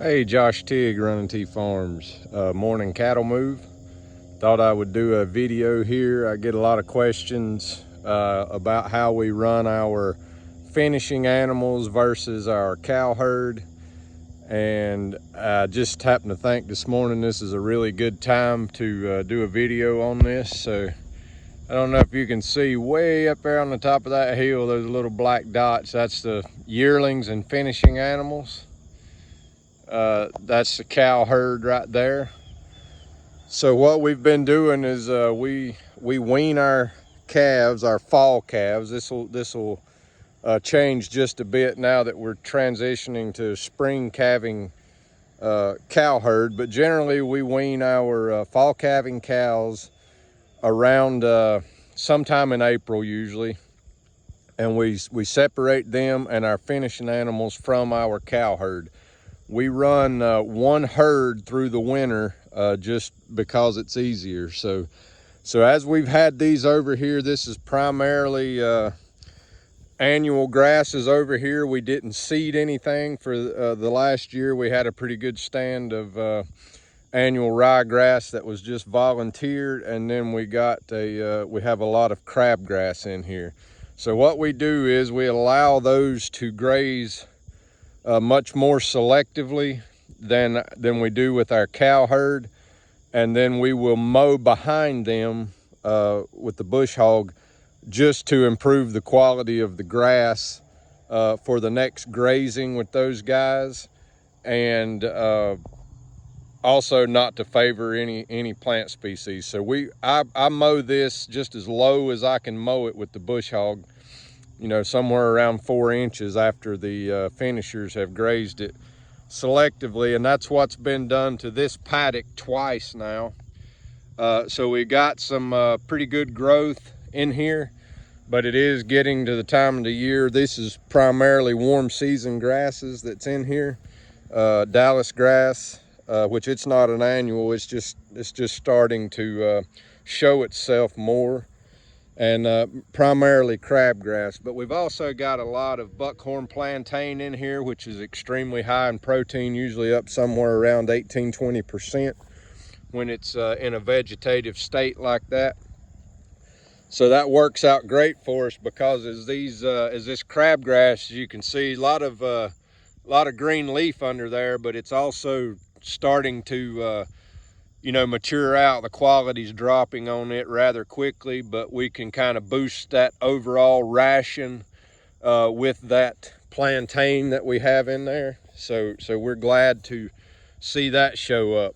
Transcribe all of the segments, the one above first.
Hey, Josh Tigg, Running T Farms. Morning cattle move. Thought I would do a video here. I get a lot of questions about how we run our finishing animals versus our cow herd. And I just happened to think this morning this is a really good time to do a video on this. So I don't know if you can see way up there on the top of that hill, those little black dots. That's the yearlings and finishing animals. That's the cow herd right there. So what we've been doing is we wean our calves, our fall calves. This will change just a bit now that we're transitioning to spring calving cow herd. But generally we wean our fall calving cows around sometime in April usually, and we separate them and our finishing animals from our cow herd. We run one herd through the winter just because it's easier. So as we've had these over here, this is primarily annual grasses over here. We didn't seed anything for the last year. We had a pretty good stand of annual ryegrass that was just volunteered, and then we got we have a lot of crabgrass in here. So what we do is we allow those to graze much more selectively than we do with our cow herd, and then we will mow behind them with the bush hog just to improve the quality of the grass for the next grazing with those guys, and also not to favor any plant species. So I mow this just as low as I can mow it with the bush hog, you know, somewhere around 4 inches after the finishers have grazed it selectively. And that's what's been done to this paddock twice now. So we got some pretty good growth in here, but it is getting to the time of the year. This is primarily warm season grasses that's in here. Dallas grass, which it's not an annual, it's just starting to show itself more. And primarily crabgrass. But we've also got a lot of buckhorn plantain in here, which is extremely high in protein, usually up somewhere around 18–20% when it's in a vegetative state like that. So that works out great for us, because as this crabgrass, you can see a lot of green leaf under there, but it's also starting to mature out. The quality's dropping on it rather quickly, but we can kind of boost that overall ration with that plantain that we have in there. So we're glad to see that show up.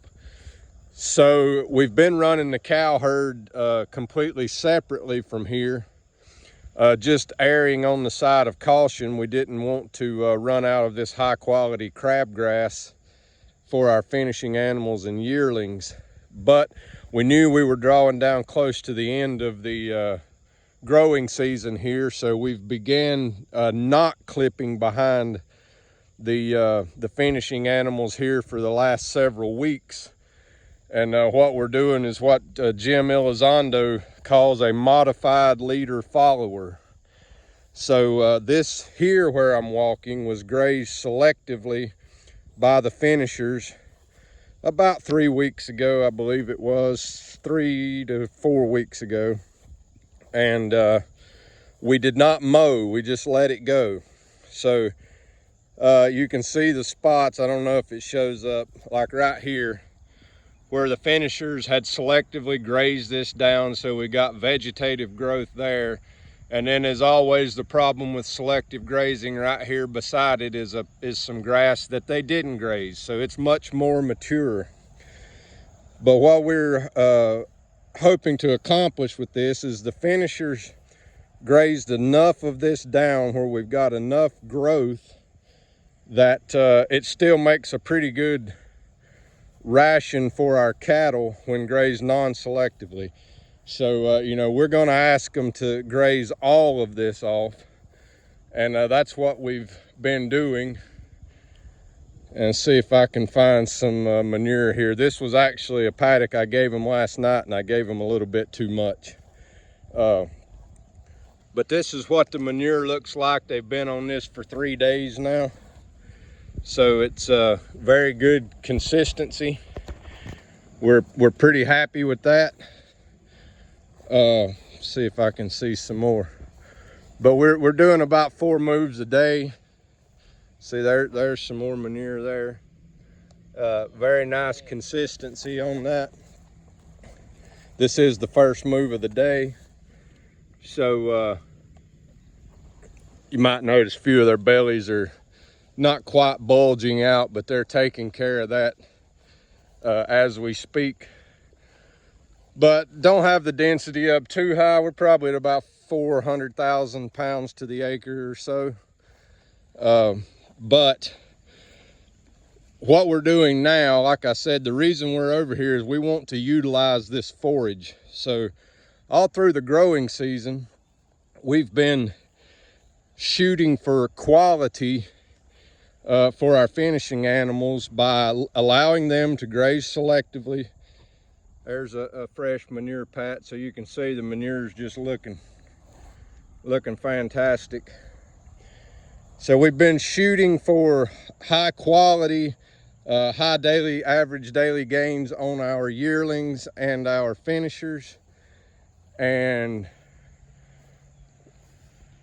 So we've been running the cow herd completely separately from here, just erring on the side of caution. We didn't want to run out of this high quality crabgrass for our finishing animals and yearlings, but we knew we were drawing down close to the end of the growing season here, so we've began not clipping behind the finishing animals here for the last several weeks. And what we're doing is what Jim Elizondo calls a modified leader follower. So this here where I'm walking was grazed selectively by the finishers about 3 weeks ago. I believe it was 3 to 4 weeks ago. And we did not mow, we just let it go. So you can see the spots. I don't know if it shows up, like right here where the finishers had selectively grazed this down, so we got vegetative growth there. And then, as always, the problem with selective grazing, right here beside it is some grass that they didn't graze, so it's much more mature. But what we're hoping to accomplish with this is the finishers grazed enough of this down where we've got enough growth that it still makes a pretty good ration for our cattle when grazed non-selectively. So, we're going to ask them to graze all of this off. And that's what we've been doing. And see if I can find some manure here. This was actually a paddock I gave them last night, and I gave them a little bit too much. But this is what the manure looks like. They've been on this for 3 days now. So it's very good consistency. We're pretty happy with that. See if I can see some more. But we're doing about 4 moves a day. See, there's some more manure there. Very nice consistency on that. This is the first move of the day. So you might notice a few of their bellies are not quite bulging out, but they're taking care of that as we speak. But don't have the density up too high. We're probably at about 400,000 pounds to the acre or so. But what we're doing now, like I said, the reason we're over here is we want to utilize this forage. So all through the growing season, we've been shooting for quality for our finishing animals by allowing them to graze selectively. There's a fresh manure pat, so you can see the manure's just looking fantastic. So we've been shooting for high quality, high average daily gains on our yearlings and our finishers. And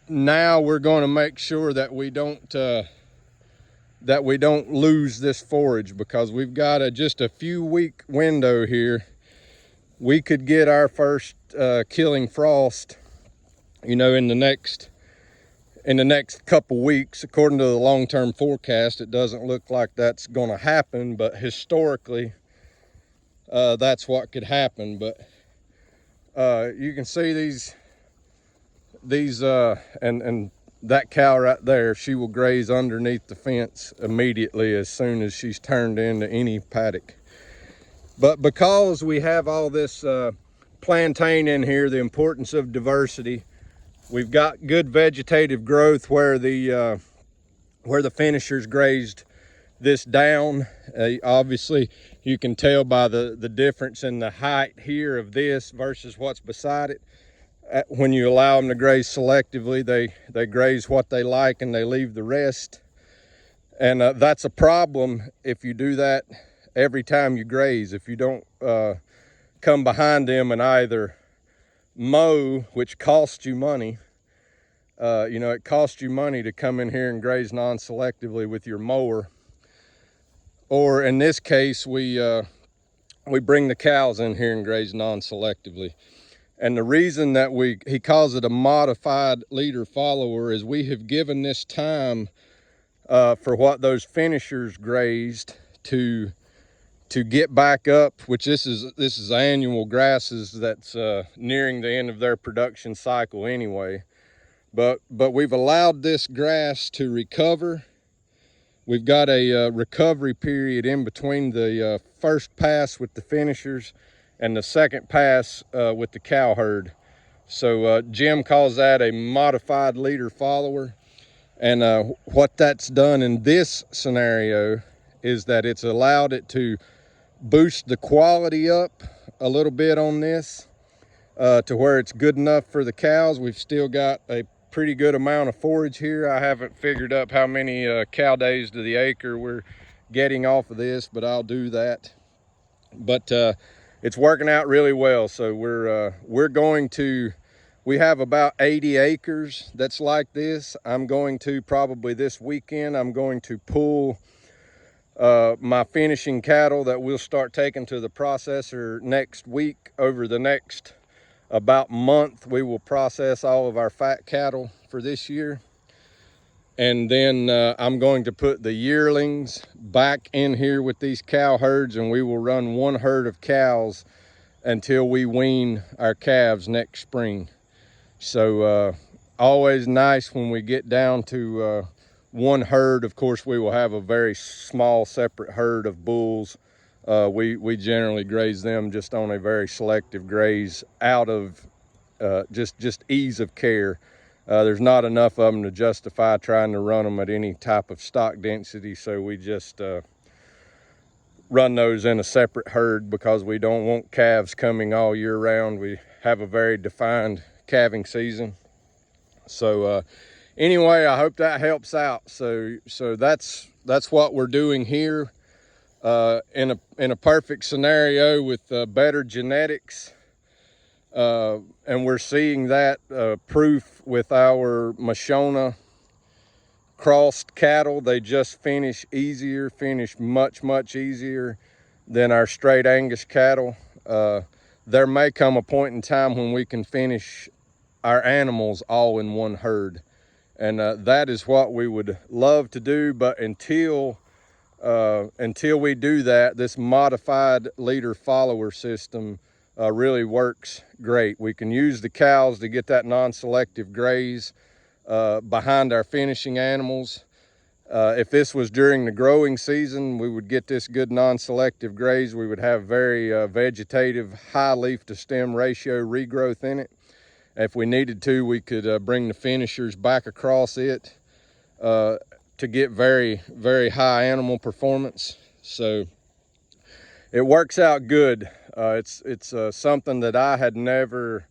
now we're going to make sure that we don't lose this forage, because we've got just a few week window here. We could get our first killing frost, you know, in the next couple weeks. According to the long-term forecast, it doesn't look like that's going to happen, but historically that's what could happen. But you can see these and that cow right there, she will graze underneath the fence immediately as soon as she's turned into any paddock. But because we have all this plantain in here, the importance of diversity, we've got good vegetative growth where the finishers grazed this down. Obviously, you can tell by the difference in the height here of this versus what's beside it. When you allow them to graze selectively, they graze what they like and they leave the rest. And that's a problem if you do that every time you graze. If you don't come behind them and either mow, which costs you money. You know, it costs you money to come in here and graze non-selectively with your mower. Or in this case, we bring the cows in here and graze non-selectively. And the reason that he calls it a modified leader follower is we have given this time for what those finishers grazed to get back up, which this is annual grasses that's nearing the end of their production cycle anyway. But we've allowed this grass to recover. We've got a recovery period in between the first pass with the finishers and the second pass with the cow herd. So Jim calls that a modified leader follower. And what that's done in this scenario is that it's allowed it to boost the quality up a little bit on this to where it's good enough for the cows. We've still got a pretty good amount of forage here. I haven't figured up how many cow days to the acre we're getting off of this, but I'll do that. But it's working out really well. So we have about 80 acres that's like this. I'm going to probably this weekend, I'm going to pull my finishing cattle that we'll start taking to the processor next week. Over the next about month, we will process all of our fat cattle for this year. And then I'm going to put the yearlings back in here with these cow herds, and we will run one herd of cows until we wean our calves next spring. So always nice when we get down to one herd. Of course, we will have a very small separate herd of bulls. We generally graze them just on a very selective graze out of just ease of care. There's not enough of them to justify trying to run them at any type of stock density, so we just run those in a separate herd because we don't want calves coming all year round. We have a very defined calving season. So anyway, I hope that helps out. So that's that's what we're doing here in a perfect scenario with better genetics. And we're seeing that proof with our Mashona crossed cattle. They just finish much easier than our straight Angus cattle. There may come a point in time when we can finish our animals all in one herd, and that is what we would love to do. But until we do that, this modified leader follower system really works great. We can use the cows to get that non-selective graze behind our finishing animals. If this was during the growing season, we would get this good non-selective graze. We would have very vegetative, high leaf to stem ratio regrowth in it. If we needed to, we could bring the finishers back across it to get very, very high animal performance. So it works out good. It's something that I had never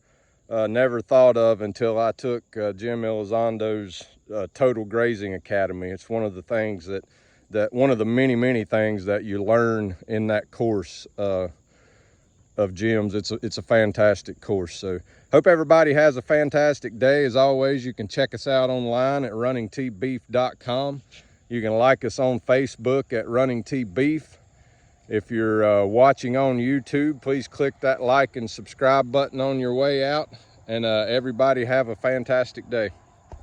thought of until I took Jim Elizondo's Total Grazing Academy. It's one of the things that one of the many things that you learn in that course of Jim's. It's a fantastic course. So hope everybody has a fantastic day. As always, you can check us out online at runningtbeef.com. You can like us on Facebook at Running T Beef. If you're watching on YouTube, please click that like and subscribe button on your way out. And everybody have a fantastic day.